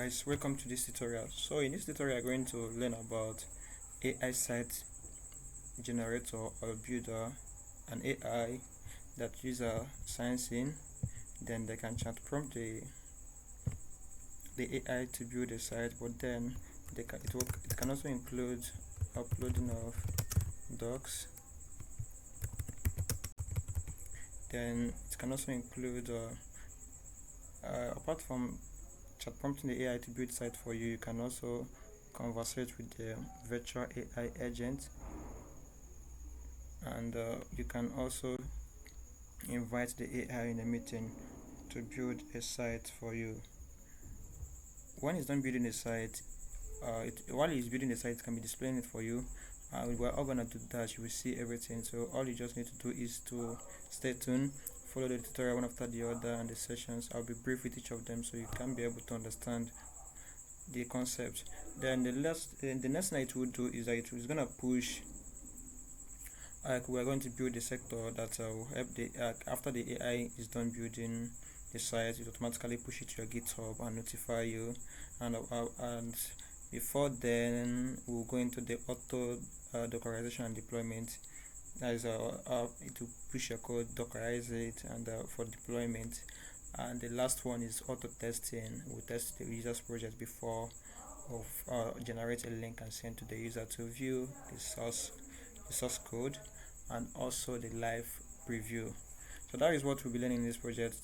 Guys, welcome to this tutorial. So in this tutorial we're going to learn about AI site generator or builder, an AI that user signs in, then they can chat prompt the AI to build a site, but then it can also include uploading of docs. Then it can also include apart from chat prompting the AI to build site for you, you can also conversate with the virtual AI agent, and you can also invite the AI in a meeting to build a site for you. When it's done building a site, while it's building the site, it can be displaying it for you. We're all gonna do that. You will see everything. So all you just need to do is to stay tuned, follow the tutorial one after the other, and the sessions. I'll be brief with each of them so you can be able to understand the concept. Then the next thing it will do is that it is gonna push. We're going to build a sector that will help the after the AI is done building the site, it automatically push it to your GitHub and notify you. And before then, we'll go into the auto-dockerization and deployment. That is it will push your code, dockerize it, and for deployment. And the last one is auto testing. We'll test the user's project before generate a link and send to the user to view the source code and also the live preview. So that is what we'll be learning in this project.